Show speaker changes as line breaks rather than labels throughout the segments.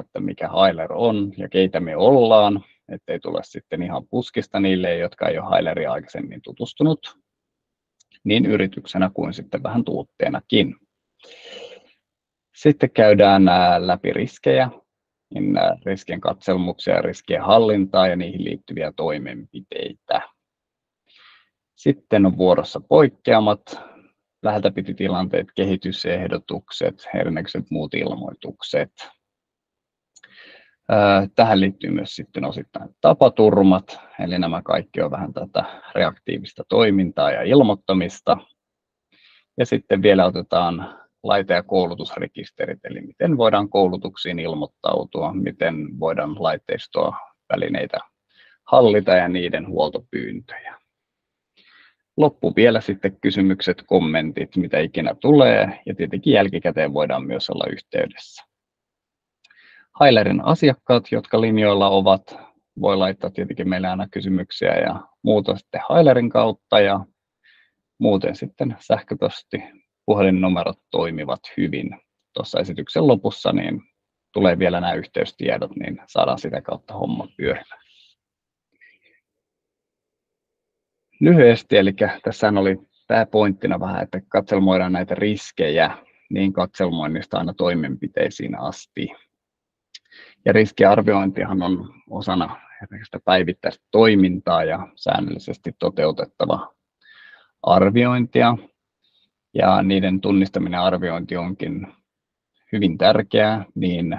että mikä Hailer on ja keitä me ollaan, ettei tule sitten ihan puskista niille, jotka ei ole Haileriin aikaisemmin tutustunut, niin yrityksenä kuin sitten vähän tuotteenakin. Sitten käydään läpi riskejä, niin riskien katselmuksia ja riskien hallintaa ja niihin liittyviä toimenpiteitä. Sitten on vuorossa poikkeamat, läheltä piti tilanteet, kehitysehdotukset, erinäköiset muut ilmoitukset. Tähän liittyy myös sitten osittain tapaturmat, eli nämä kaikki on vähän tätä reaktiivista toimintaa ja ilmoittamista. Ja sitten vielä otetaan laite- ja koulutusrekisterit, eli miten voidaan koulutuksiin ilmoittautua, miten voidaan laitteistoa, välineitä hallita ja niiden huoltopyyntöjä. Loppu vielä sitten kysymykset, kommentit, mitä ikinä tulee, ja tietenkin jälkikäteen voidaan myös olla yhteydessä. Hailerin asiakkaat, jotka linjoilla ovat, voi laittaa tietenkin meille aina kysymyksiä ja muuta sitten Hailerin kautta, ja muuten sitten sähköposti, puhelinnumerot toimivat hyvin. Tuossa esityksen lopussa niin tulee vielä nämä yhteystiedot, niin saadaan sitä kautta homma pyörimään. Lyhyesti, eli tässä oli pääpointtina vähän, että katselmoidaan näitä riskejä niin katselmoinnista aina toimenpiteisiin asti. Ja riskiarviointihan on osana päivittäistä toimintaa ja säännöllisesti toteutettava arviointia. Ja niiden tunnistaminen ja arviointi onkin hyvin tärkeää niin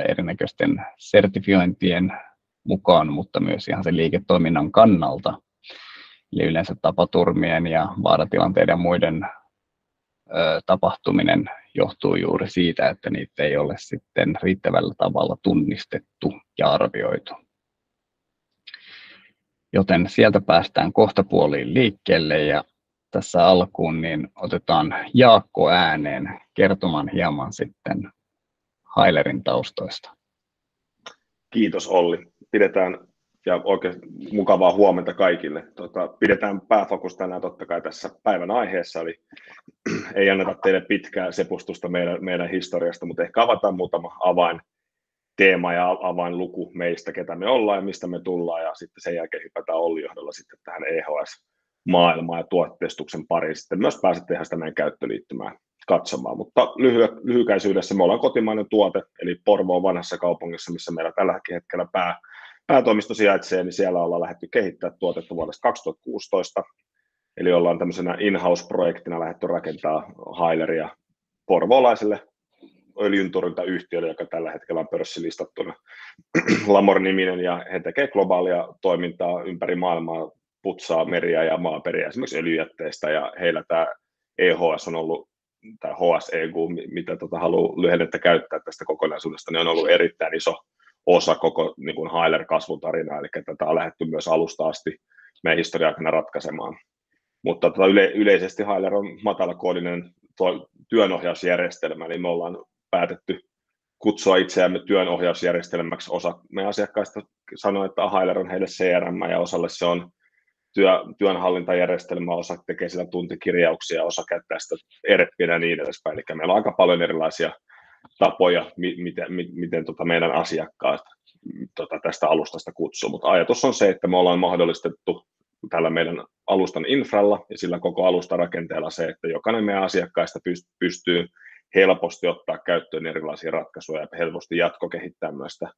erinäköisten sertifiointien mukaan, mutta myös ihan sen liiketoiminnan kannalta. Eli yleensä tapaturmien ja vaaratilanteiden ja muiden tapahtuminen johtuu juuri siitä, että niitä ei ole sitten riittävällä tavalla tunnistettu ja arvioitu. Joten sieltä päästään kohtapuoliin liikkeelle ja tässä alkuun niin otetaan Jaakko ääneen kertomaan hieman sitten Hailerin taustoista.
Kiitos Olli. Pidetään ja oikein mukavaa huomenta kaikille. Pidetään pääfokus tänään totta kai tässä päivän aiheessa, eli ei anneta teille pitkää sepustusta meidän historiasta, mutta ehkä avataan muutama avainteema ja avainluku meistä, ketä me ollaan ja mistä me tullaan, ja sitten sen jälkeen hypätään Olli johdolla sitten tähän EHS-maailmaan ja tuotteistuksen pariin. Sitten myös pääsette ihan sitä meidän käyttöliittymään katsomaan, mutta lyhykäisyydessä me ollaan kotimainen tuote, eli Porvoon vanhassa kaupungissa, missä meillä tällä hetkellä päätoimisto sijaitsee, niin siellä ollaan lähdetty kehittämään tuotetta vuodesta 2016, eli ollaan tämmöisenä in-house-projektina lähdetty rakentaa Haileria porvoolaiselle öljyntorjuntayhtiölle, joka tällä hetkellä on pörssilistattuna Lamor-niminen, ja he tekevät globaalia toimintaa ympäri maailmaa, putsaa meriä ja maaperiä esimerkiksi öljyjätteistä, ja heillä tämä EHS on ollut, tai HSEQ, mitä haluaa lyhennettä käyttää tästä kokonaisuudesta, niin on ollut erittäin iso osa koko niin kuin Hailer-kasvutarinaa, eli tätä on lähdetty myös alusta asti meidän historian aikana ratkaisemaan. Mutta yleisesti Hailer on matalakoodinen työnohjausjärjestelmä, eli me ollaan päätetty kutsua itseämme työnohjausjärjestelmäksi. Osa meidän asiakkaista sanoo, että Hailer on heille CRM, ja osalle se on työnhallintajärjestelmä, osa tekee sillä tuntikirjauksia, osa käyttää sitä ERP:nä ja niin edespäin. Eli meillä on aika paljon erilaisia tapoja, miten meidän asiakkaat tästä alustasta kutsuu. Mutta ajatus on se, että me ollaan mahdollistettu tällä meidän alustan infralla ja sillä koko alustarakenteella se, että jokainen meidän asiakkaista pystyy helposti ottaa käyttöön erilaisia ratkaisuja ja helposti jatkokehittää myös sitä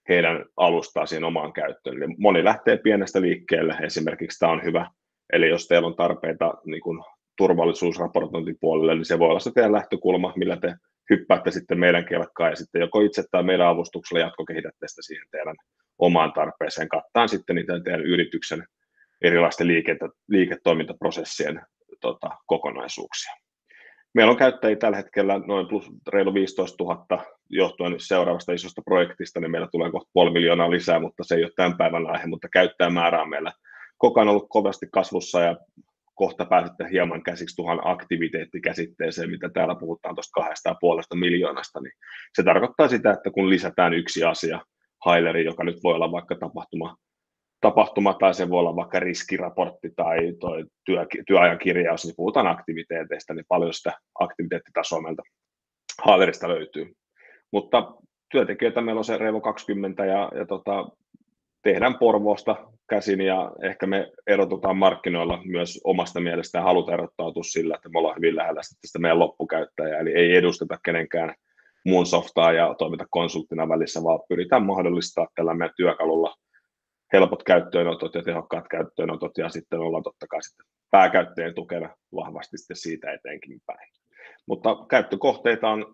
heidän alustaa siihen omaan käyttöön. Eli moni lähtee pienestä liikkeelle, esimerkiksi tämä on hyvä. Eli jos teillä on tarpeita niin kuin turvallisuusraportointipuolelle, niin se voi olla se teidän lähtökulma, millä te hyppäätte sitten meidän kelkkaan ja sitten joko itse tai meidän avustuksella jatkokehitätte sitä siihen teidän omaan tarpeeseen, kattaen sitten niitä teidän yrityksen erilaisten liiketoimintaprosessien kokonaisuuksia. Meillä on käyttäjiä tällä hetkellä noin reilu 15 000 johtuen seuraavasta isosta projektista, niin meillä tulee kohta 500 000 lisää, mutta se ei ole tämän päivän aihe, mutta käyttäjämäärä on meillä koko ajan ollut kovasti kasvussa ja kohta pääsette hieman käsiksi tuohon aktiviteettikäsitteeseen, mitä täällä puhutaan tuosta 2,5 miljoonasta, niin se tarkoittaa sitä, että kun lisätään yksi asia Haileri, joka nyt voi olla vaikka tapahtuma tai se voi olla vaikka riskiraportti tai työajan kirjaus, niin puhutaan aktiviteeteista, niin paljon sitä aktiviteettitasoa meiltä Hailerista löytyy. Mutta työntekijöitä meillä on se reilu 20 ja tehdään Porvoosta käsin ja ehkä me erotutaan markkinoilla myös omasta mielestään, halutaan erottautua sillä, että me ollaan hyvin lähellä sitä meidän loppukäyttäjää, eli ei edusteta kenenkään muun softaa ja toimita konsulttina välissä, vaan pyritään mahdollistaa tällä meidän työkalulla helpot käyttöönotot ja tehokkaat käyttöönotot ja sitten ollaan totta kai sitten pääkäyttäjien tukena vahvasti sitten siitä eteenkin päin. Mutta käyttökohteita on,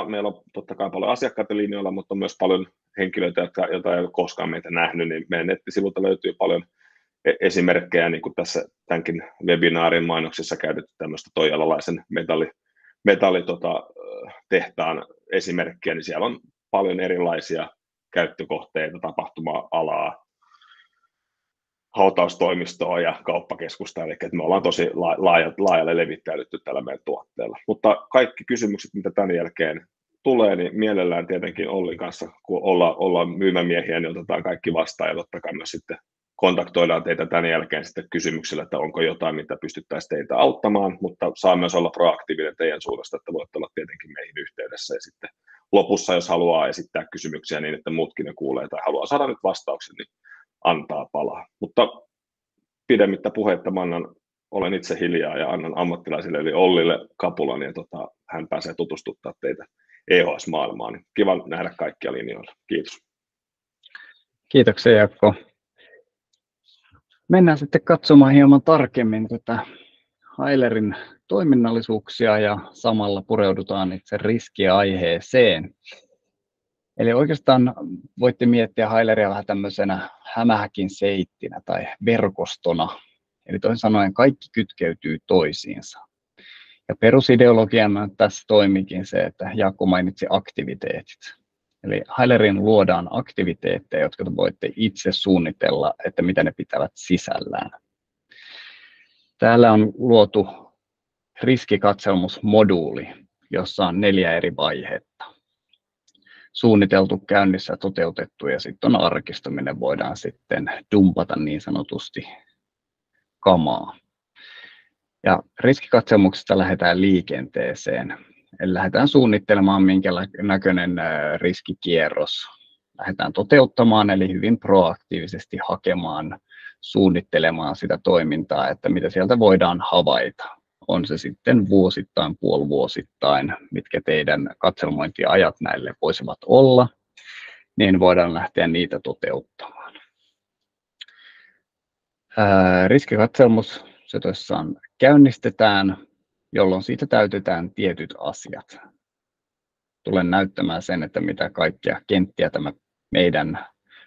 meillä on totta kai paljon asiakkaita linjoilla, mutta on myös paljon henkilöitä, joita ei ole koskaan meitä nähnyt, niin meidän nettisivulta löytyy paljon esimerkkejä, niin kuin tässä tämänkin webinaarin mainoksissa käytetty tämmöistä toijalalaisen tehtaan esimerkkiä, niin siellä on paljon erilaisia käyttökohteita, tapahtuma-alaa, hautaustoimistoa ja kauppakeskusta, eli me ollaan tosi laajalle levittäydytty tällä meidän tuotteella. Mutta kaikki kysymykset, mitä tämän jälkeen tulee, niin mielellään tietenkin Ollin kanssa, kun ollaan myymämiehiä, niin otetaan kaikki vastaan ja totta kai myös sitten kontaktoidaan teitä tämän jälkeen sitten kysymyksellä, että onko jotain, mitä pystyttäisiin teitä auttamaan, mutta saa myös olla proaktiivinen teidän suunnasta, että voitte olla tietenkin meihin yhteydessä ja sitten lopussa, jos haluaa esittää kysymyksiä niin, että muutkin ne kuulee tai haluaa saada nyt vastauksen, niin antaa palaa. Mutta pidemmittä puheitta olen itse hiljaa ja annan ammattilaisille eli Ollille kapulan ja hän pääsee tutustuttaa teitä EHS-maailmaan. Niin kiva nähdä kaikkia linjoilla. Kiitos.
Kiitoksia Jaakko. Mennään sitten katsomaan hieman tarkemmin tätä Hailerin toiminnallisuuksia ja samalla pureudutaan itse riskiaiheeseen. Eli oikeastaan voitte miettiä Haileria vähän tämmöisenä hämähäkin seittinä tai verkostona. Eli toisin sanoen kaikki kytkeytyy toisiinsa. Ja perusideologiana tässä toimikin se, että Jaakko mainitsi aktiviteetit. Eli Hailerin luodaan aktiviteetteja, jotka voitte itse suunnitella, että mitä ne pitävät sisällään. Täällä on luotu riskikatselmusmoduuli, jossa on 4 eri vaihetta. Suunniteltu, käynnissä, toteutettu ja sitten on arkisto, minne voidaan sitten dumpata niin sanotusti kamaa. Ja riskikatselmuksesta lähdetään liikenteeseen. Eli lähdetään suunnittelemaan, minkä näköinen riskikierros lähdetään toteuttamaan, eli hyvin proaktiivisesti hakemaan, suunnittelemaan sitä toimintaa, että mitä sieltä voidaan havaita. On se sitten vuosittain, puolivuosittain, mitkä teidän katselmointiajat näille voisivat olla, niin voidaan lähteä niitä toteuttamaan. Riskikatselmus se tosissaan käynnistetään, jolloin siitä täytetään tietyt asiat. Tulen näyttämään sen, että mitä kaikkia kenttiä tämä meidän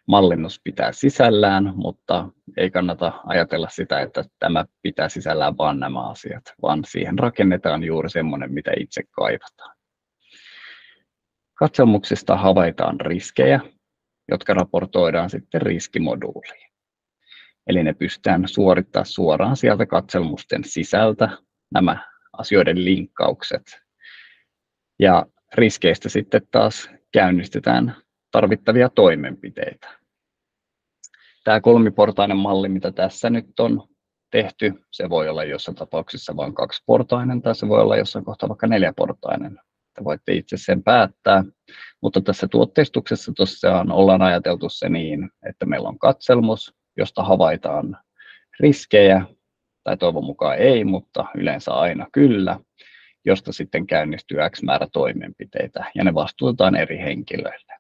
mallinnus pitää sisällään, mutta ei kannata ajatella sitä, että tämä pitää sisällään vain nämä asiat, vaan siihen rakennetaan juuri semmoinen, mitä itse kaivataan. Katselmuksista havaitaan riskejä, jotka raportoidaan sitten riskimoduuliin. Eli ne pystytään suorittamaan suoraan sieltä katselmusten sisältä, nämä asioiden linkkaukset. Ja riskeistä sitten taas käynnistetään tarvittavia toimenpiteitä. Tämä kolmiportainen malli, mitä tässä nyt on tehty, se voi olla jossain tapauksessa vain 2-portainen tai se voi olla jossain kohtaa vaikka 4-portainen. Te voitte itse sen päättää, mutta tässä tuotteistuksessa tosiaan ollaan ajateltu se niin, että meillä on katselmus, josta havaitaan riskejä, tai toivon mukaan ei, mutta yleensä aina kyllä, josta sitten käynnistyy X määrä toimenpiteitä, ja ne vastuutetaan eri henkilöille.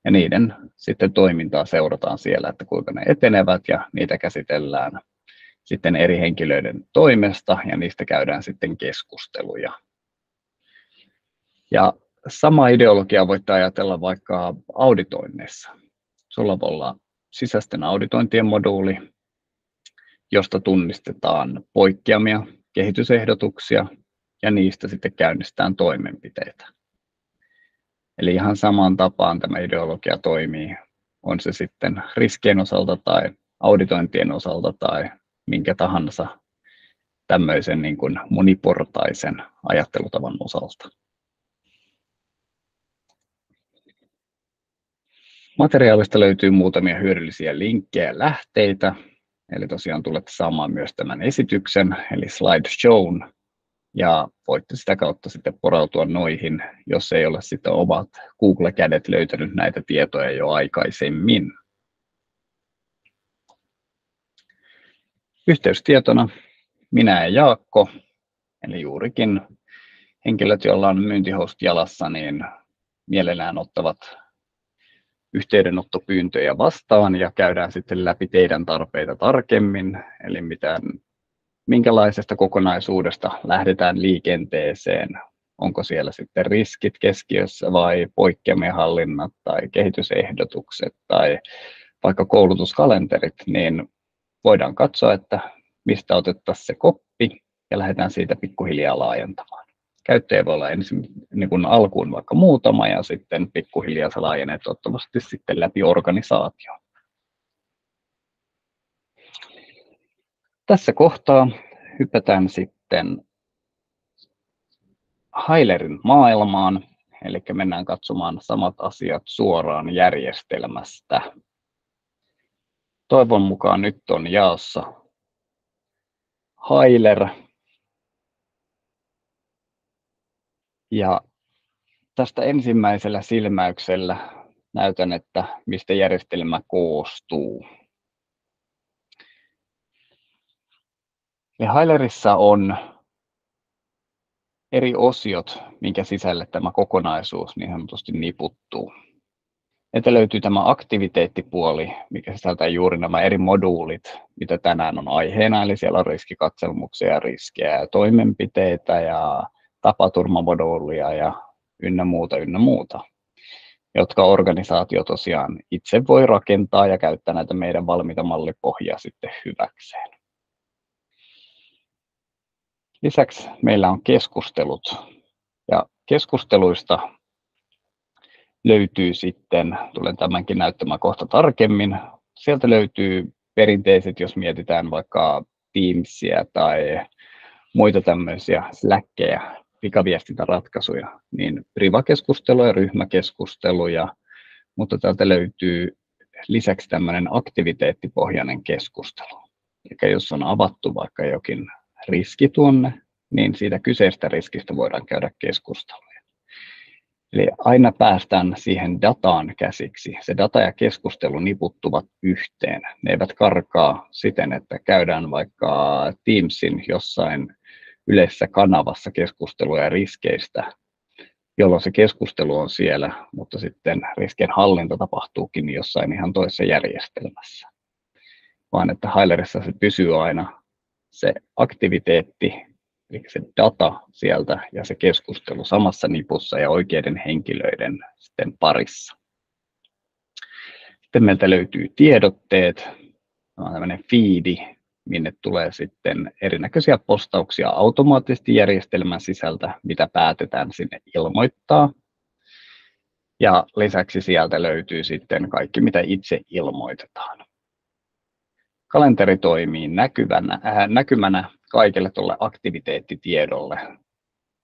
Ja niiden sitten toimintaa seurataan siellä, että kuinka ne etenevät, ja niitä käsitellään sitten eri henkilöiden toimesta, ja niistä käydään sitten keskusteluja. Ja sama ideologia voitte ajatella vaikka auditoinneissa. Sulla voi olla sisäisten auditointien moduuli, josta tunnistetaan poikkeamia, kehitysehdotuksia ja niistä sitten käynnistetään toimenpiteitä. Eli ihan samaan tapaan tämä ideologia toimii, on se sitten riskien osalta tai auditointien osalta tai minkä tahansa tämmöisen niin kuin moniportaisen ajattelutavan osalta. Materiaalista löytyy muutamia hyödyllisiä linkkejä ja lähteitä. Eli tosiaan tulette saamaan myös tämän esityksen, eli slideshown, ja voitte sitä kautta sitten porautua noihin, jos ei ole sitten omat Google-kädet löytänyt näitä tietoja jo aikaisemmin. Yhteystietona minä ja Jaakko, eli juurikin henkilöt, joilla on myyntihost jalassa, niin mielellään ottavat yhteydenottopyyntöjä vastaan ja käydään sitten läpi teidän tarpeita tarkemmin, eli minkälaisesta kokonaisuudesta lähdetään liikenteeseen, onko siellä sitten riskit keskiössä vai poikkeamien hallinnat tai kehitysehdotukset tai vaikka koulutuskalenterit, niin voidaan katsoa, että mistä otettaisiin se koppi ja lähdetään siitä pikkuhiljaa laajentamaan. Käyttäjä voi olla ensin niin kuin alkuun vaikka muutama ja sitten pikkuhiljaa se laajenee toivottavasti sitten läpi organisaation. Tässä kohtaa hypätään sitten Hailerin maailmaan, eli mennään katsomaan samat asiat suoraan järjestelmästä. Toivon mukaan nyt on jaossa Hailer. Ja tästä ensimmäisellä silmäyksellä näytän, että mistä järjestelmä koostuu. Ja Hailerissa on eri osiot, minkä sisälle tämä kokonaisuus niin sanotusti niputtuu. Että löytyy tämä aktiviteettipuoli, mikä sisältää juuri nämä eri moduulit, mitä tänään on aiheena, eli siellä on riskikatselmuksia, riskejä ja toimenpiteitä ja tapaturmamoduulia ja ynnä muuta, jotka organisaatio tosiaan itse voi rakentaa ja käyttää näitä meidän valmiita mallipohjaa sitten hyväkseen. Lisäksi meillä on keskustelut ja keskusteluista löytyy sitten, tulen tämänkin näyttämään kohta tarkemmin, sieltä löytyy perinteiset, jos mietitään vaikka Teamsia tai muita tämmöisiä Slackeja, pikaviestintäratkaisuja, niin priva-keskusteluja ja ryhmäkeskusteluja, mutta täältä löytyy lisäksi tämmöinen aktiviteettipohjainen keskustelu. Eli jos on avattu vaikka jokin riski tuonne, niin siitä kyseistä riskistä voidaan käydä keskustelua. Eli aina päästään siihen dataan käsiksi. Se data ja keskustelu niputtuvat yhteen. Ne eivät karkaa siten, että käydään vaikka Teamsin jossain yleisessä kanavassa keskustelua riskeistä, jolloin se keskustelu on siellä, mutta sitten riskien hallinta tapahtuukin jossain ihan toisessa järjestelmässä. Vaan että Hailerissa se pysyy aina se aktiviteetti, eli se data sieltä ja se keskustelu samassa nipussa ja oikeiden henkilöiden sitten parissa. Sitten meiltä löytyy tiedotteet, on tämmöinen feedi, minne tulee sitten erinäköisiä postauksia automaattisesti järjestelmän sisältä, mitä päätetään sinne ilmoittaa. Ja lisäksi sieltä löytyy sitten kaikki, mitä itse ilmoitetaan. Kalenteri toimii näkymänä kaikille tuolle aktiviteettitiedolle,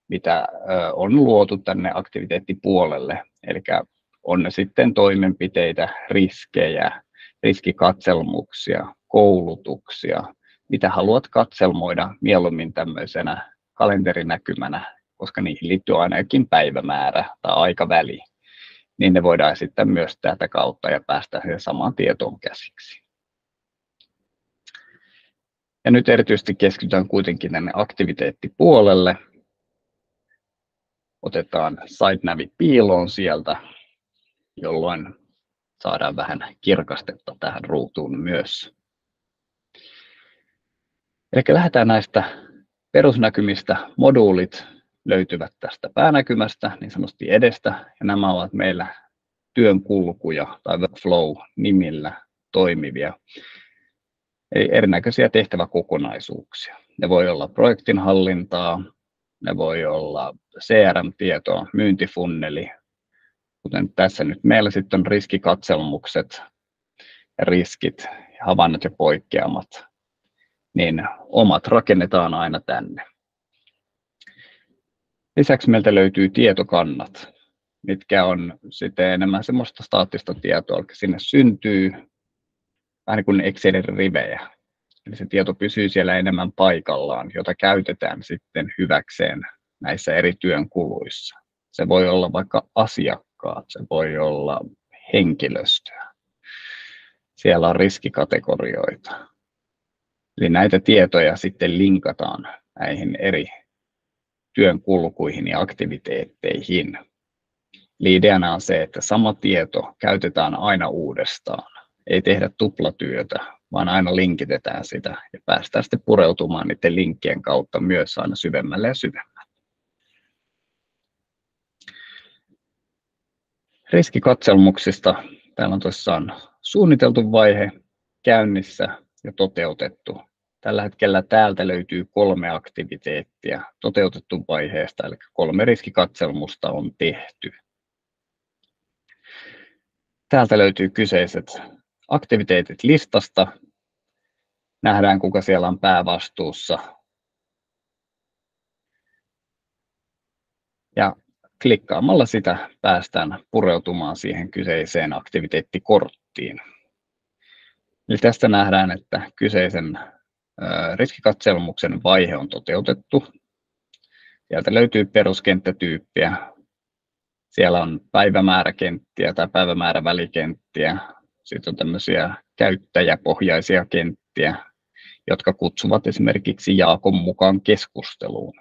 mitä on luotu tänne aktiviteettipuolelle. Eli on ne sitten toimenpiteitä, riskejä, riskikatselmuksia, koulutuksia, mitä haluat katselmoida mieluummin tämmöisenä kalenterinäkymänä, koska niihin liittyy ainakin päivämäärä tai aikaväli, niin ne voidaan sitten myös tätä kautta ja päästä siihen samaan tietoon käsiksi. Ja nyt erityisesti keskitytään kuitenkin tänne aktiviteettipuolelle. Otetaan SiteNavi piiloon sieltä, jolloin saadaan vähän kirkastetta tähän ruutuun myös. Eli lähdetään näistä perusnäkymistä. Moduulit löytyvät tästä päänäkymästä, niin sanotusti edestä, ja nämä ovat meillä työnkulkuja tai workflow-nimillä toimivia. Eli erinäköisiä tehtäväkokonaisuuksia. Ne voi olla projektinhallintaa, ne voi olla CRM-tietoa, myyntifunneli, kuten tässä nyt meillä sitten on riskikatselmukset ja riskit, havainnot ja poikkeamat, niin omat rakennetaan aina tänne. Lisäksi meiltä löytyy tietokannat, mitkä on sitten enemmän semmoista staattista tietoa, eli sinne syntyy vähän niin kuin Excelin rivejä. Eli se tieto pysyy siellä enemmän paikallaan, jota käytetään sitten hyväkseen näissä eri työn kuluissa. Se voi olla vaikka asiakkaat, se voi olla henkilöstöä. Siellä on riskikategorioita. Eli näitä tietoja sitten linkataan näihin eri työn kulkuihin ja aktiviteetteihin. Eli ideana on se, että sama tieto käytetään aina uudestaan. Ei tehdä tuplatyötä, vaan aina linkitetään sitä ja päästään sitten pureutumaan niiden linkkien kautta myös aina syvemmälle ja syvemmälle. Riskikatselmuksista. Täällä on tosiaan suunniteltu vaihe käynnissä ja toteutettu. Tällä hetkellä täältä löytyy 3 aktiviteettia toteutettu vaiheesta, eli 3 riskikatselmusta on tehty. Täältä löytyy kyseiset aktiviteetit listasta. Nähdään, kuka siellä on päävastuussa. Ja klikkaamalla sitä päästään pureutumaan siihen kyseiseen aktiviteettikorttiin. Eli tästä nähdään, että kyseisen riskikatselmuksen vaihe on toteutettu. Sieltä löytyy peruskenttätyyppiä. Siellä on päivämääräkenttiä tai päivämäärävälikenttiä. Sitten on tämmöisiä käyttäjäpohjaisia kenttiä, jotka kutsuvat esimerkiksi Jaakon mukaan keskusteluun.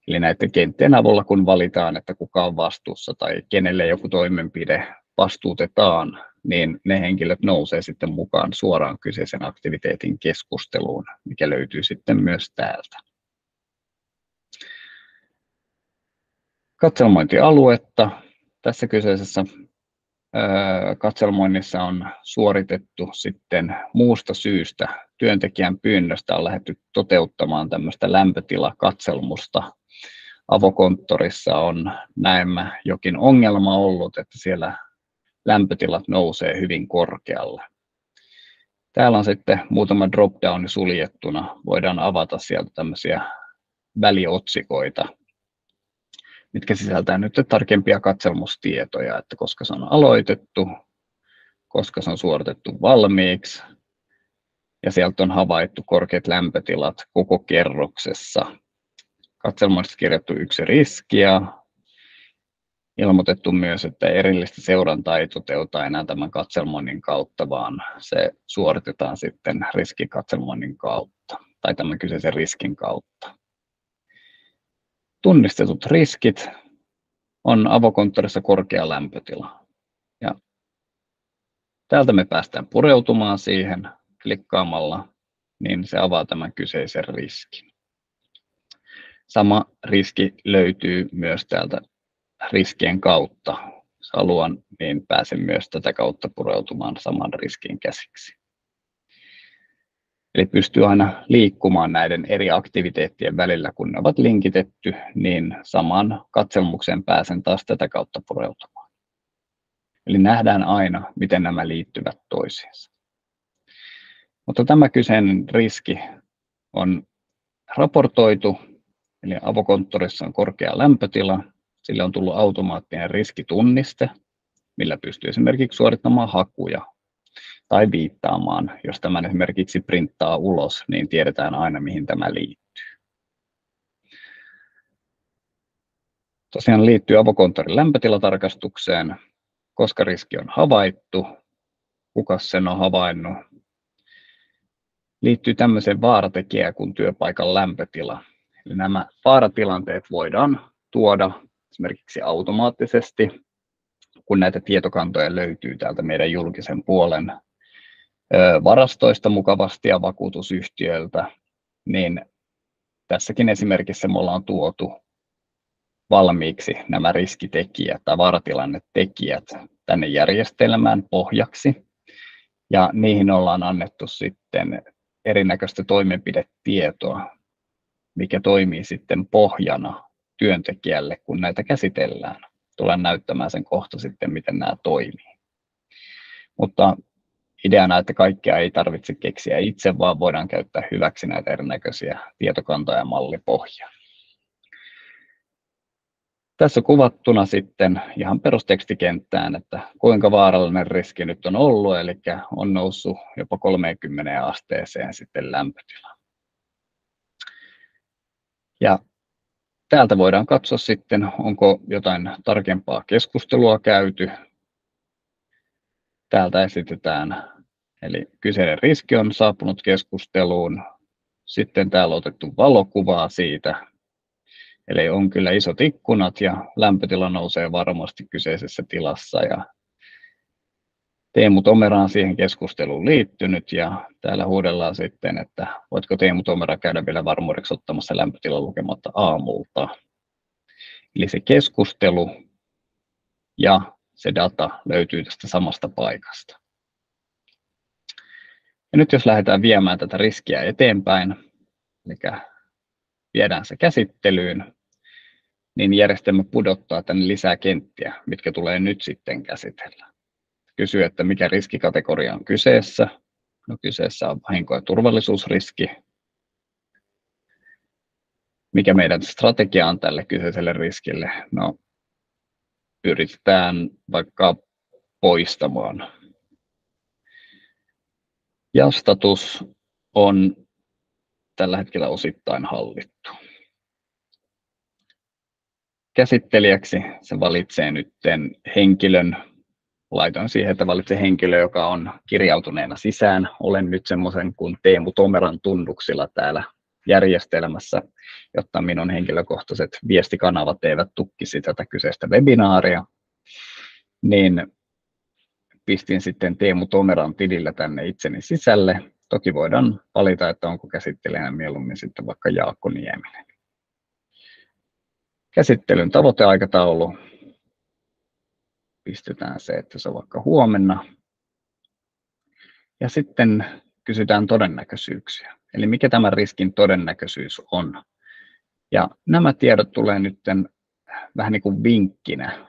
Eli näiden kenttien avulla, kun valitaan, että kuka on vastuussa tai kenelle joku toimenpide vastuutetaan, niin ne henkilöt nousee sitten mukaan suoraan kyseisen aktiviteetin keskusteluun, mikä löytyy sitten myös täältä. Katselmointialuetta. Tässä kyseisessä katselmoinnissa on suoritettu sitten muusta syystä. Työntekijän pyynnöstä on lähdetty toteuttamaan tämmöistä lämpötilakatselmusta. Avokonttorissa on näemmä jokin ongelma ollut, että siellä lämpötilat nousee hyvin korkealle. Täällä on sitten muutama drop-down suljettuna. Voidaan avata sieltä tämmöisiä väliotsikoita, mitkä sisältää nyt tarkempia katselmustietoja, että koska se on aloitettu, koska se on suoritettu valmiiksi, ja sieltä on havaittu korkeat lämpötilat koko kerroksessa. Katselmoinnista kirjattu 1 riski ja ilmoitettu myös, että erillistä seurantaa ei toteuta enää tämän katselmoinnin kautta, vaan se suoritetaan sitten riskikatselmoinnin kautta tai tämän kyseisen riskin kautta. Tunnistetut riskit on avokonttorissa korkea lämpötila. Ja täältä me päästään pureutumaan siihen klikkaamalla, niin se avaa tämän kyseisen riskin. Sama riski löytyy myös täältä riskien kautta. Jos haluan, niin pääsen myös tätä kautta pureutumaan saman riskin käsiksi. Eli pystyy aina liikkumaan näiden eri aktiviteettien välillä, kun ne ovat linkitetty, niin samaan katselmukseen pääsen taas tätä kautta pureutumaan. Eli nähdään aina, miten nämä liittyvät toisiinsa. Mutta tämä kyseinen riski on raportoitu, eli avokonttorissa on korkea lämpötila, sille on tullut automaattinen riskitunniste, millä pystyy esimerkiksi suorittamaan hakuja tai viittaamaan. Jos tämän esimerkiksi printtaa ulos, niin tiedetään aina, mihin tämä liittyy. Tosiaan liittyy avokonttorin lämpötilatarkastukseen, koska riski on havaittu, kuka sen on havainnut. Liittyy tämmöiseen vaaratekijään kuin työpaikan lämpötila. Eli nämä vaaratilanteet voidaan tuoda esimerkiksi automaattisesti, kun näitä tietokantoja löytyy täältä meidän julkisen puolen varastoista mukavasti ja vakuutusyhtiöiltä, niin tässäkin esimerkissä me ollaan tuotu valmiiksi nämä riskitekijät tai vaaratilannetekijät tänne järjestelmään pohjaksi, ja niihin ollaan annettu sitten erinäköistä toimenpidetietoa, mikä toimii sitten pohjana työntekijälle, kun näitä käsitellään. Tulen näyttämään sen kohta sitten, miten nämä toimii. Mutta ideana, että kaikkea ei tarvitse keksiä itse, vaan voidaan käyttää hyväksi näitä erinäköisiä tietokantoja ja mallipohjaa. Tässä kuvattuna sitten ihan perustekstikenttään, että kuinka vaarallinen riski nyt on ollut, eli on noussut jopa 30 asteeseen sitten lämpötila. Ja täältä voidaan katsoa sitten, onko jotain tarkempaa keskustelua käyty. Täältä esitetään, eli kyseinen riski on saapunut keskusteluun. Sitten täällä on otettu valokuvaa siitä. Eli on kyllä isot ikkunat ja lämpötila nousee varmasti kyseisessä tilassa. Ja Teemu Tomera on siihen keskusteluun liittynyt ja täällä huudellaan sitten, että voitko Teemu Tomera käydä vielä varmuudeksi ottamassa lämpötilan lukematta aamulta. Eli se keskustelu ja se data löytyy tästä samasta paikasta. Ja nyt jos lähdetään viemään tätä riskiä eteenpäin, eli viedään se käsittelyyn, niin järjestelmä pudottaa tänne lisää kenttiä, mitkä tulee nyt sitten käsitellä. Kysyy, että mikä riskikategoria on kyseessä. No, kyseessä on vahinko- ja turvallisuusriski. Mikä meidän strategia on tälle kyseiselle riskille? No, yritetään vaikka poistamaan. Ja status on tällä hetkellä osittain hallittu. Käsittelijäksi se valitsee nyt henkilön. Laitoin siihen, että valitse henkilö, joka on kirjautuneena sisään. Olen nyt semmoisen kuin Teemu Tomeran tunnuksilla täällä järjestelmässä, jotta minun henkilökohtaiset viestikanavat eivät tukkisi tätä kyseistä webinaaria. Niin pistin sitten Teemu Tomeran tilillä tänne itseni sisälle. Toki voidaan valita, että onko käsittelijänä mieluummin sitten vaikka Jaakko Nieminen. Käsittelyn tavoiteaikataulu. Pistetään se, että se on vaikka huomenna. Ja sitten kysytään todennäköisyyksiä. Eli mikä tämän riskin todennäköisyys on. Ja nämä tiedot tulee nyt vähän niin kuin vinkkinä.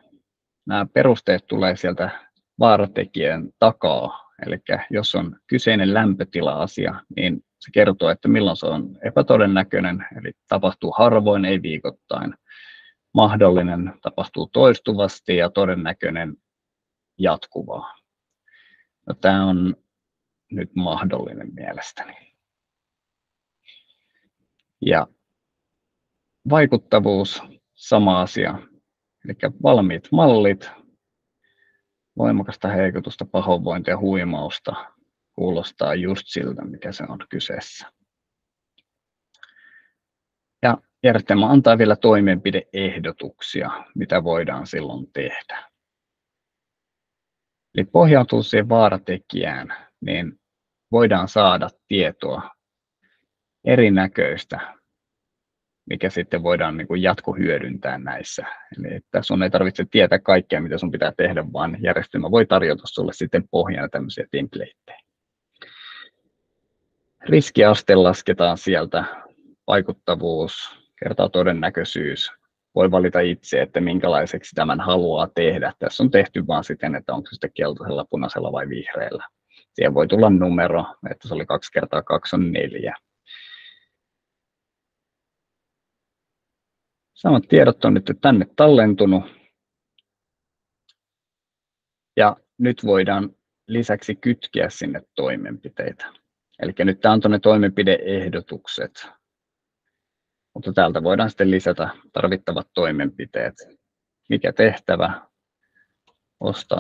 Nämä perusteet tulee sieltä vaaratekijän takaa. Eli jos on kyseinen lämpötila-asia, niin se kertoo, että milloin se on epätodennäköinen, eli tapahtuu harvoin, ei viikoittain. Mahdollinen tapahtuu toistuvasti ja todennäköinen jatkuvaa. No, tämä on nyt mahdollinen mielestäni. Ja vaikuttavuus, sama asia. Eli valmiit mallit, voimakasta heikotusta, pahoinvointia ja huimausta kuulostaa just siltä, mikä se on kyseessä. Ja järjestelmä antaa vielä toimenpideehdotuksia, mitä voidaan silloin tehdä. Eli pohjautuu siihen vaaratekijään, niin voidaan saada tietoa erinäköistä, mikä sitten voidaan niin kuin jatkohyödyntää näissä. Eli että sun ei tarvitse tietää kaikkea, mitä sun pitää tehdä, vaan järjestelmä voi tarjota sulle sitten pohjana tämmöisiä templateja. Riskiaste lasketaan sieltä, vaikuttavuus, kertaa todennäköisyys. Voi valita itse, että minkälaiseksi tämän haluaa tehdä. Tässä on tehty vaan siten, että onko se sitten keltaisella, punaisella vai vihreällä. Siihen voi tulla numero, että se oli 2 × 2 on 4. Samat tiedot on nyt tänne tallentunut. Ja nyt voidaan lisäksi kytkeä sinne toimenpiteitä. Eli nyt tämä on tuonne toimenpideehdotukset. Mutta täältä voidaan sitten lisätä tarvittavat toimenpiteet. Mikä tehtävä? Osta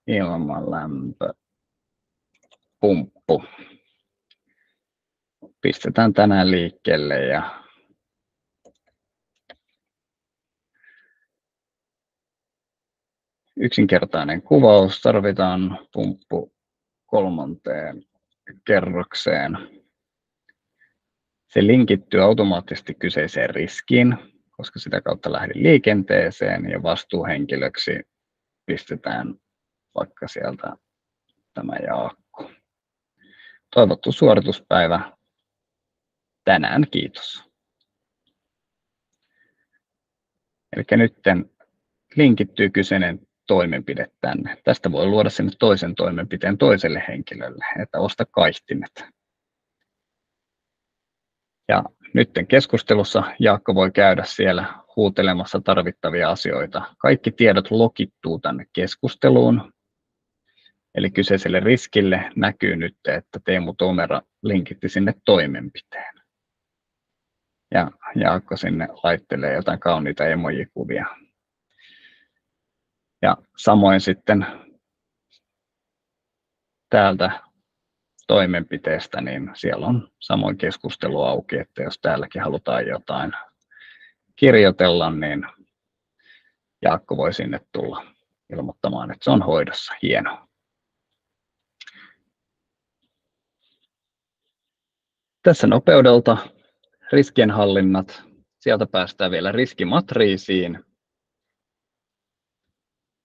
ilmanlämpöpumppu. Pistetään tänään liikkeelle ja yksinkertainen kuvaus. Tarvitaan pumppu 3. kerrokseen. Se linkittyy automaattisesti kyseiseen riskiin, koska sitä kautta lähdin liikenteeseen ja vastuuhenkilöksi pistetään vaikka sieltä tämä Jaakko. Toivottu suorituspäivä tänään, kiitos. Eli nyt linkittyy kyseinen toimenpide tänne. Tästä voi luoda sinne toisen toimenpiteen toiselle henkilölle, että osta kaihtimet. Ja nytten keskustelussa Jaakko voi käydä siellä huutelemassa tarvittavia asioita. Kaikki tiedot logittuu tänne keskusteluun. Eli kyseiselle riskille näkyy nyt, että Teemu Tomera linkitti sinne toimenpiteen. Ja Jaakko sinne laittelee jotain kauniita emojikuvia. Ja samoin sitten täältä toimenpiteestä, niin siellä on samoin keskustelu auki, että jos täälläkin halutaan jotain kirjoitella, niin Jaakko voi sinne tulla ilmoittamaan, että se on hoidossa. Hienoa. Tässä nopeudelta riskienhallinnat. Sieltä päästään vielä riskimatriisiin.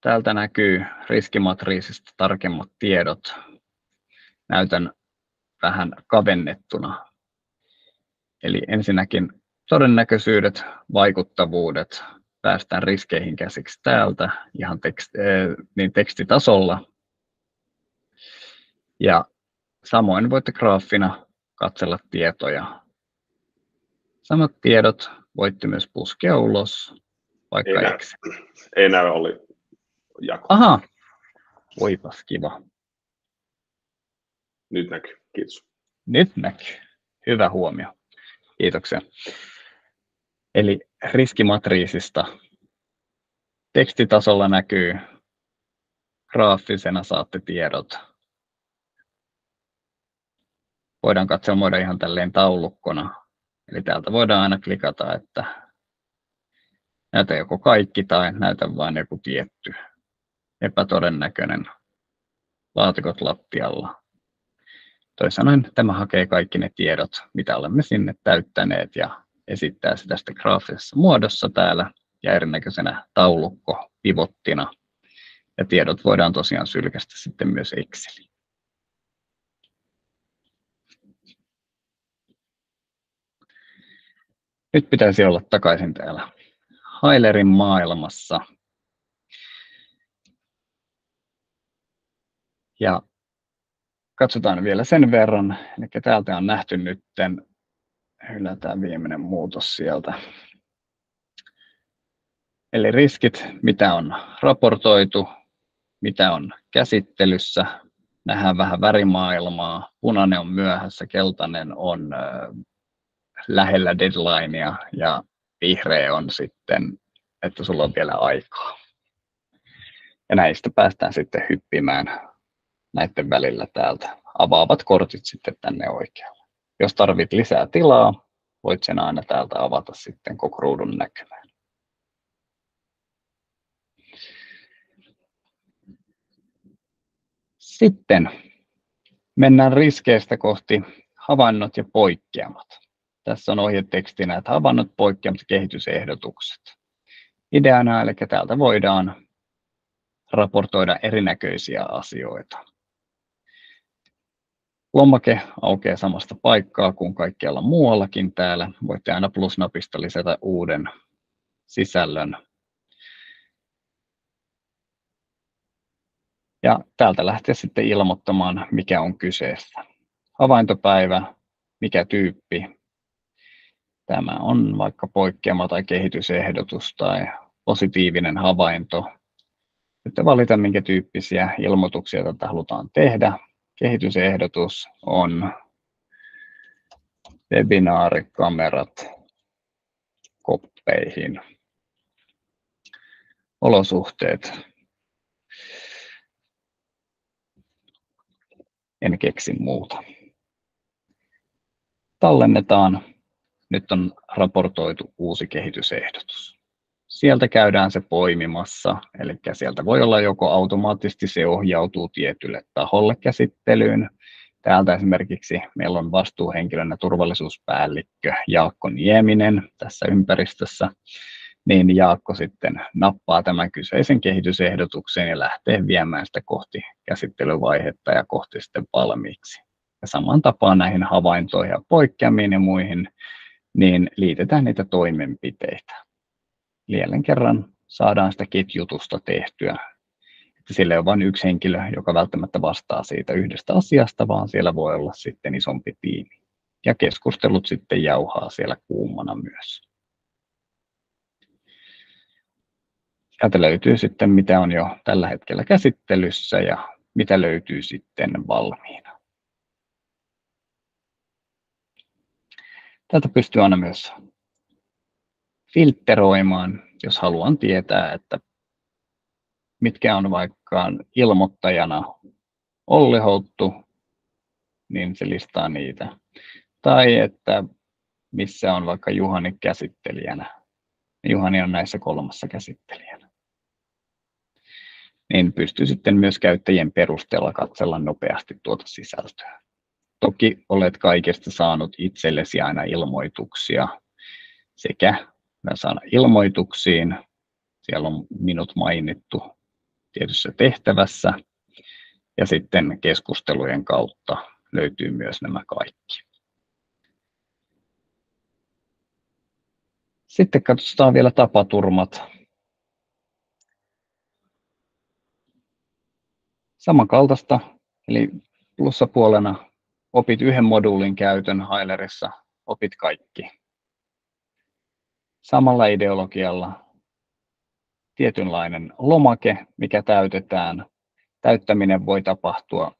Täältä näkyy riskimatriisista tarkemmat tiedot. Näytän vähän kavennettuna. Eli ensinnäkin todennäköisyydet, vaikuttavuudet, päästään riskeihin käsiksi täältä ihan tekstitasolla. Ja samoin voitte graafina katsella tietoja. Samat tiedot voitte myös puskea ulos, vaikka Excel.
Ei näy, oli jako.
Aha, voipas kiva.
Nyt näkyy, kiitos.
Nyt näkyy. Hyvä huomio. Kiitoksia. Eli riskimatriisista tekstitasolla näkyy, graafisena saatte tiedot. Voidaan katsomoida ihan tälleen taulukkona. Eli täältä voidaan aina klikata, että näytä joko kaikki tai näytä vain joku tietty epätodennäköinen laatikot lattialla. Toisin sanoen tämä hakee kaikki ne tiedot, mitä olemme sinne täyttäneet ja esittää sitä sitten graafisessa muodossa täällä ja erinäköisenä taulukko-pivottina. Ja tiedot voidaan tosiaan sylkästä sitten myös Exceliin. Nyt pitäisi olla takaisin täällä Hailerin maailmassa. Ja katsotaan vielä sen verran, eli täältä on nähty nytten, hylätään viimeinen muutos sieltä. Eli riskit, mitä on raportoitu, mitä on käsittelyssä, nähdään vähän värimaailmaa, punainen on myöhässä, keltainen on lähellä deadlinea ja vihreä on sitten, että sulla on vielä aikaa. Ja näistä päästään sitten hyppimään näiden välillä täältä. Avaavat kortit sitten tänne oikealle. Jos tarvit lisää tilaa, voit sen aina täältä avata sitten koko ruudun näkymään. Sitten mennään riskeistä kohti havainnot ja poikkeamat. Tässä on ohjetekstinä, että havainnot, poikkeamat ja kehitysehdotukset. Ideana, eli täältä voidaan raportoida erinäköisiä asioita. Lomake aukeaa samasta paikkaa kuin kaikkialla muuallakin täällä. Voitte aina plusnapista lisätä uuden sisällön. Ja täältä lähtee sitten ilmoittamaan, mikä on kyseessä. Havaintopäivä, mikä tyyppi. Tämä on vaikka poikkeama tai kehitysehdotus tai positiivinen havainto. Nyt valita, minkä tyyppisiä ilmoituksia tätä halutaan tehdä. Kehitysehdotus on webinaarikamerat koppeihin. Olosuhteet. En keksi muuta. Tallennetaan. Nyt on raportoitu uusi kehitysehdotus. Sieltä käydään se poimimassa, eli sieltä voi olla joko automaattisesti se ohjautuu tietylle taholle käsittelyyn. Täältä esimerkiksi meillä on vastuuhenkilönä turvallisuuspäällikkö Jaakko Nieminen tässä ympäristössä, niin Jaakko sitten nappaa tämän kyseisen kehitysehdotuksen ja lähtee viemään sitä kohti käsittelyvaihetta ja kohti sitten valmiiksi. Ja saman tapaan näihin havaintoihin ja poikkeamiin ja muihin, niin liitetään niitä toimenpiteitä. Jälleen kerran saadaan sitä ketjutusta tehtyä. Että sillä ei ole vain yksi henkilö, joka välttämättä vastaa siitä yhdestä asiasta, vaan siellä voi olla sitten isompi tiimi. Ja keskustelut sitten jauhaa siellä kuumana myös. Sieltä löytyy sitten, mitä on jo tällä hetkellä käsittelyssä ja mitä löytyy sitten valmiina. Täältä pystyy aina myös filtteroimaan, jos haluan tietää, että mitkä on vaikka ilmoittajana Olli Houttu, niin se listaa niitä. Tai että missä on vaikka Juhani käsittelijänä. Juhani on näissä 3 käsittelijänä. Niin pystyy sitten myös käyttäjien perusteella katsella nopeasti tuota sisältöä. Toki olet kaikesta saanut itsellesi aina ilmoituksia sekä saada ilmoituksiin. Siellä on minut mainittu tietyssä tehtävässä ja sitten keskustelujen kautta löytyy myös nämä kaikki. Sitten katsotaan vielä tapaturmat. Samankaltaista, eli plussapuolena opit yhden moduulin käytön Hilerissa, opit kaikki. Samalla ideologialla tietynlainen lomake, mikä täytetään. Täyttäminen voi tapahtua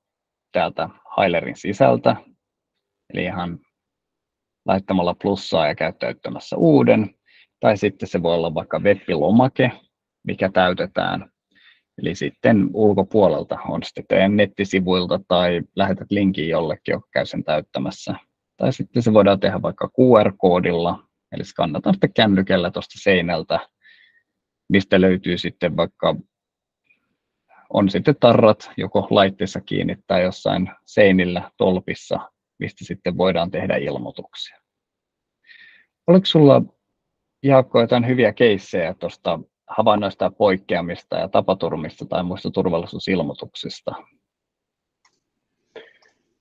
täältä Hilerin sisältä, eli ihan laittamalla plussaa ja käyttäyttämässä uuden. Tai sitten se voi olla vaikka web-lomake, mikä täytetään. Eli sitten ulkopuolelta on sitten teidän nettisivuilta tai lähetät linkin jollekin, joka käy sen täyttämässä. Tai sitten se voidaan tehdä vaikka QR-koodilla, eli skannataan sitten kännykällä tuosta seinältä, mistä löytyy sitten vaikka, on sitten tarrat joko laitteessa kiinni tai jossain seinillä tolpissa, mistä sitten voidaan tehdä ilmoituksia. Oliko sulla, Jaakko, jotain hyviä keissejä tuosta havainnoista ja poikkeamista ja tapaturmista tai muista turvallisuusilmoituksista?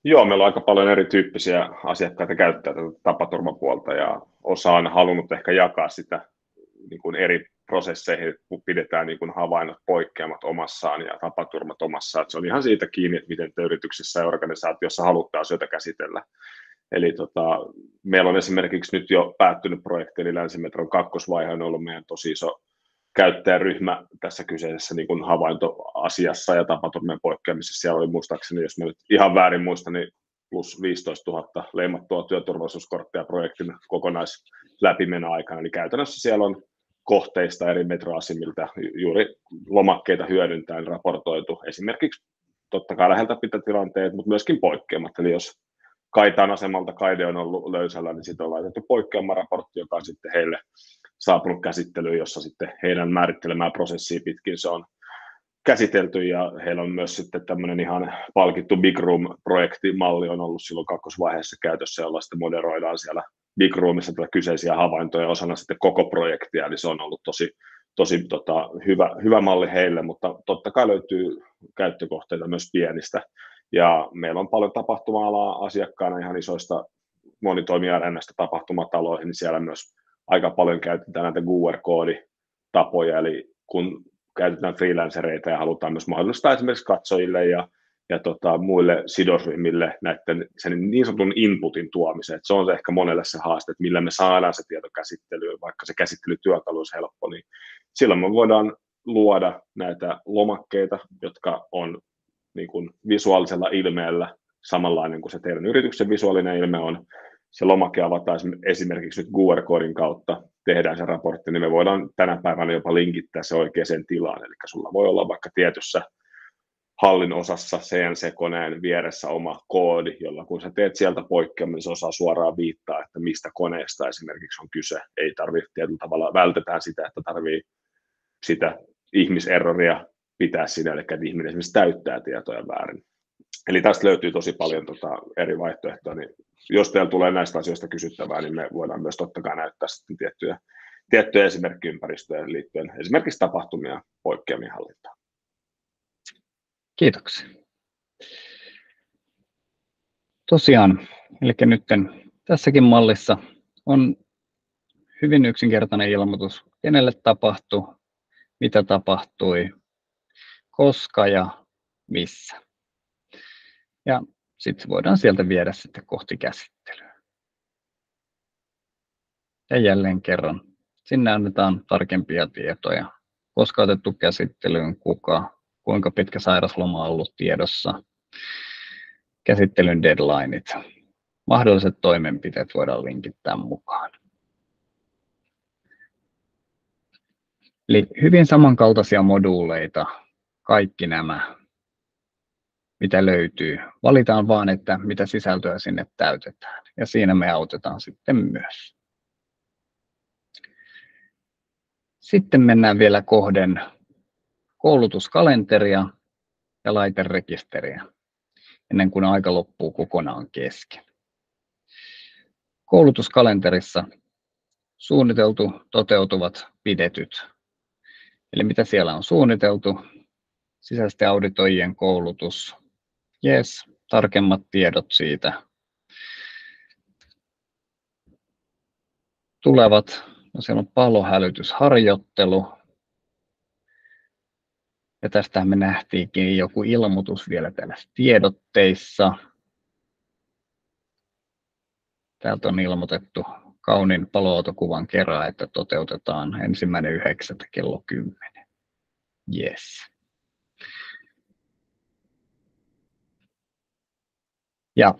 Joo, meillä on aika paljon erityyppisiä asiakkaita käyttää tätä tapaturmapuolta ja osa on halunnut ehkä jakaa sitä niin kuin eri prosesseihin, kun pidetään niin kuin havainnot poikkeamat omassaan ja tapaturmat omassaan. Että se on ihan siitä kiinni, että miten te yrityksessä ja organisaatiossa halutte asioita käsitellä. Eli meillä on esimerkiksi nyt jo päättynyt projekti, eli Länsimetron kakkosvaihe on ollut meidän tosi iso käyttäjäryhmä tässä kyseisessä niin kuin havaintoasiassa ja tapaturmien poikkeamisessa. Siellä oli muistaakseni, jos mä nyt ihan väärin muistan, niin plus 15 000 leimattua työturvallisuuskorttia projektin kokonaisläpimenoaikana. Eli käytännössä siellä on kohteista eri metroasemilta juuri lomakkeita hyödyntäen raportoitu esimerkiksi totta kai läheltä pitätilanteet, mutta myöskin poikkeamat. Eli jos Kaitaan asemalta kaide on ollut löysällä, niin sitten on laitettu poikkeamaraportti, joka on sitten heille saapunut käsittelyyn, jossa sitten heidän määrittelemään prosessiin pitkin se on käsitelty, ja heillä on myös sitten tämmöinen ihan palkittu Big Room-projektimalli on ollut silloin kakkosvaiheessa käytössä, jolla sitten moderoidaan siellä Big Roomissa tätä kyseisiä havaintoja osana sitten koko projektia, eli se on ollut tosi hyvä malli heille, mutta totta kai löytyy käyttökohteita myös pienistä, ja meillä on paljon tapahtuma-alaa asiakkaana ihan isoista monitoimiareenasta tapahtumataloihin, niin siellä myös aika paljon käytetään näitä QR-kooditapoja, eli kun käytetään freelancereita ja halutaan myös mahdollistaa esimerkiksi katsojille ja muille sidosryhmille näiden sen niin sanotun inputin tuomiseen. Että se on ehkä monelle se haaste, että millä me saadaan se tieto käsittelyyn, vaikka se käsittelytyökalu olisi helppo, niin silloin me voidaan luoda näitä lomakkeita, jotka on niin kuin visuaalisella ilmeellä samanlainen kuin se teidän yrityksen visuaalinen ilme on. Se lomake avataan esimerkiksi nyt QR-koodin kautta, tehdään se raportti, niin me voidaan tänä päivänä jopa linkittää se oikeaan tilaan. Eli sulla voi olla vaikka tietyssä hallin osassa CNC-koneen vieressä oma koodi, jolla kun sä teet sieltä poikkeaman, niin se osaa suoraan viittaa, että mistä koneesta esimerkiksi on kyse. Ei tarvitse tietyllä tavalla, vältetään sitä, että tarvii sitä ihmiserroria pitää siinä, eli että ihminen esimerkiksi täyttää tietoja väärin. Eli tästä löytyy tosi paljon eri vaihtoehtoja, niin jos teillä tulee näistä asioista kysyttävää, niin me voidaan myös totta kai näyttää sitten tiettyjä esimerkkiympäristöjä liittyen esimerkiksi tapahtumia poikkeamien hallintaan.
Kiitoksia. Tosiaan, eli nyt tässäkin mallissa on hyvin yksinkertainen ilmoitus, kenelle tapahtui, mitä tapahtui, koska ja missä. Ja sitten voidaan sieltä viedä sitten kohti käsittelyä. Ja jälleen kerran sinne annetaan tarkempia tietoja, koska otettu käsittelyyn, kuinka pitkä sairasloma on ollut tiedossa, käsittelyn deadlineit, mahdolliset toimenpiteet voidaan linkittää mukaan. Eli hyvin samankaltaisia moduuleita, kaikki nämä, mitä löytyy. Valitaan vaan, että mitä sisältöä sinne täytetään, ja siinä me autetaan sitten myös. Sitten mennään vielä kohden koulutuskalenteria ja laiterekisteriä, ennen kuin aika loppuu kokonaan kesken. Koulutuskalenterissa suunniteltu, toteutuvat, pidetyt. Eli mitä siellä on suunniteltu? Sisäisten auditoijien koulutus. Yes, tarkemmat tiedot siitä. Tulevat, no siellä on palohälytysharjoittelu. Ja tästähän me nähtiinkin joku ilmoitus vielä täällä tiedotteissa. Täältä on ilmoitettu kauniin paloautokuvan kerran, että toteutetaan 1.9. kello 10. Yes. Ja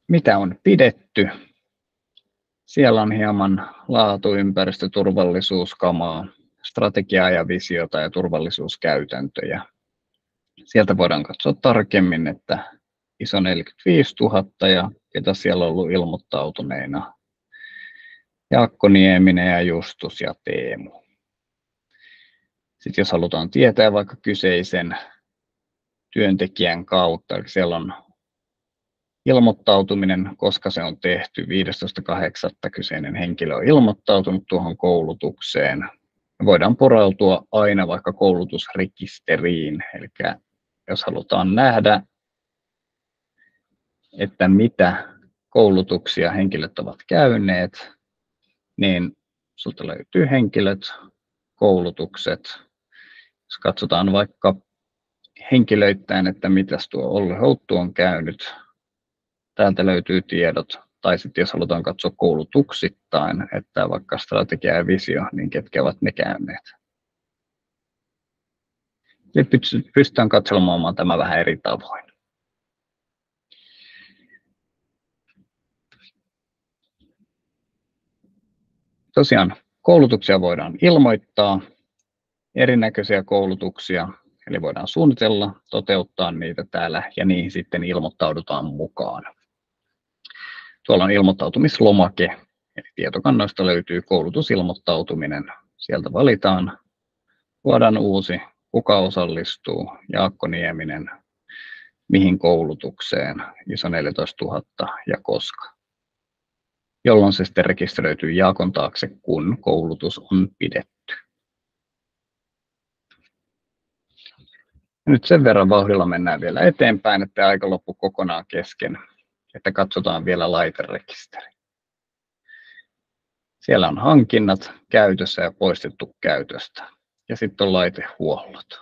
mitä on pidetty? Siellä on hieman laatu, ympäristö, turvallisuuskamaa, strategiaa ja visiota ja turvallisuuskäytäntöjä. Sieltä voidaan katsoa tarkemmin, että ISO 45 000 ja ketä siellä on ollut ilmoittautuneina. Jaakko Nieminen ja Justus ja Teemu. Sitten jos halutaan tietää vaikka kyseisen työntekijän kautta, eli siellä on ilmoittautuminen, koska se on tehty 15.8. kyseinen henkilö on ilmoittautunut tuohon koulutukseen. Voidaan porautua aina vaikka koulutusrekisteriin, eli jos halutaan nähdä, että mitä koulutuksia henkilöt ovat käyneet, niin sulta löytyy henkilöt, koulutukset. Jos katsotaan vaikka henkilöittäin, että mitäs tuo Olli Houttu on käynyt, täältä löytyy tiedot. Tai sitten jos halutaan katsoa koulutuksittain, että vaikka strategia ja visio, niin ketkä ovat ne käyneet. Eli pystytään katselemaan tämä vähän eri tavoin. Tosiaan koulutuksia voidaan ilmoittaa, erinäköisiä koulutuksia, eli voidaan suunnitella, toteuttaa niitä täällä ja niihin sitten ilmoittaudutaan mukaan. Tuolla on ilmoittautumislomake, eli tietokannoista löytyy koulutusilmoittautuminen. Sieltä valitaan, luodaan uusi, kuka osallistuu, Jaakko Nieminen, mihin koulutukseen, ISO 14 000 ja koska. Jolloin se sitten rekisteröityy Jaakon taakse, kun koulutus on pidetty. Ja nyt sen verran vauhdilla mennään vielä eteenpäin, että aika loppu kokonaan kesken, että katsotaan vielä laiterekisteri. Siellä on hankinnat käytössä ja poistettu käytöstä. Ja sitten on laitehuollot.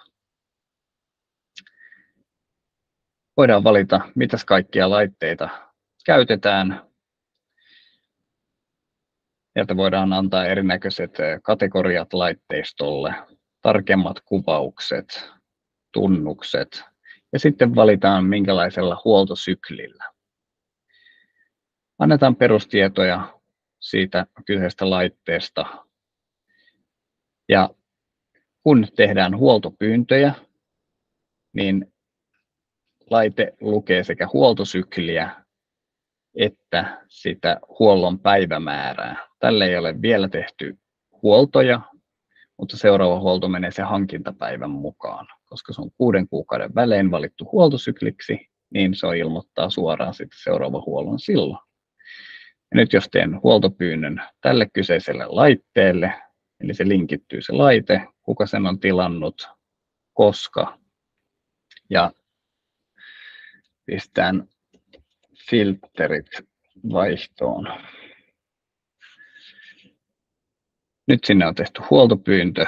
Voidaan valita, mitäs kaikkia laitteita käytetään. Sieltä voidaan antaa erinäköiset kategoriat laitteistolle, tarkemmat kuvaukset, tunnukset ja sitten valitaan minkälaisella huoltosyklillä. Annetaan perustietoja siitä kyseisestä laitteesta ja kun tehdään huoltopyyntöjä, niin laite lukee sekä huoltosykliä että sitä huollon päivämäärää. Tälle ei ole vielä tehty huoltoja, mutta seuraava huolto menee se hankintapäivän mukaan. Koska se on 6 kuukauden välein valittu huoltosykliksi, niin se ilmoittaa suoraan sitten seuraava huollon silloin. Ja nyt jos teen huoltopyynnön tälle kyseiselle laitteelle, eli se linkittyy se laite, kuka sen on tilannut, koska, ja pistän filterit vaihtoon. Nyt sinne on tehty huoltopyyntö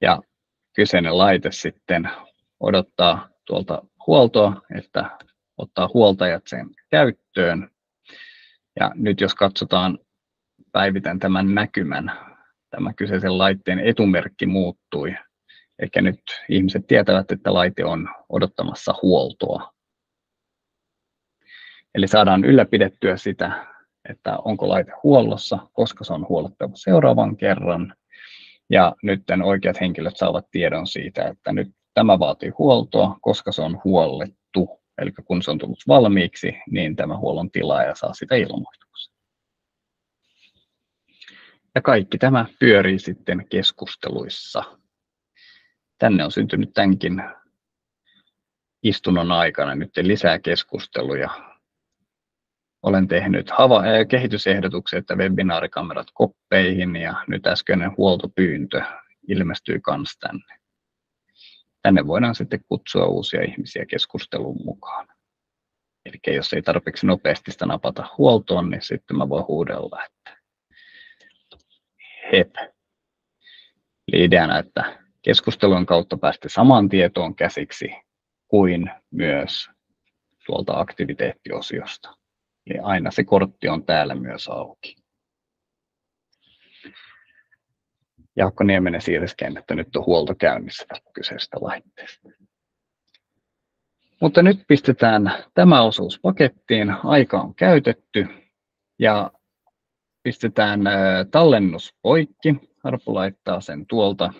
ja kyseinen laite sitten odottaa tuolta huoltoa, että ottaa huoltajat sen käyttöön. Ja nyt jos katsotaan, päivitän tämän näkymän, tämä kyseisen laitteen etumerkki muuttui. Eli nyt ihmiset tietävät, että laite on odottamassa huoltoa. Eli saadaan ylläpidettyä sitä, että onko laite huollossa, koska se on huollettava seuraavan kerran. Ja nyt oikeat henkilöt saavat tiedon siitä, että nyt tämä vaatii huoltoa, koska se on huollettu. Eli kun se on tullut valmiiksi, niin tämä huollon tilaaja saa sitä ilmoituksen. Ja kaikki tämä pyörii sitten keskusteluissa. Tänne on syntynyt tämänkin istunnon aikana nyt lisää keskusteluja. Olen tehnyt kehitysehdotuksia, että webinaarikamerat koppeihin ja nyt äskeinen huoltopyyntö ilmestyy myös tänne. Tänne voidaan sitten kutsua uusia ihmisiä keskusteluun mukaan. Eli jos ei tarpeeksi nopeasti sitä napata huoltoon, niin sitten mä voin huudella, että hep. Eli ideana, että keskustelun kautta päästä samaan tietoon käsiksi kuin myös tuolta aktiviteettiosiosta. Eli aina se kortti on täällä myös auki. Jaakko Nieminen siirreskeen, että nyt on huolto käynnissä tästä kyseisestä laitteesta. Mutta nyt pistetään tämä osuus pakettiin. Aika on käytetty ja pistetään tallennus poikki. Harpu laittaa sen tuolta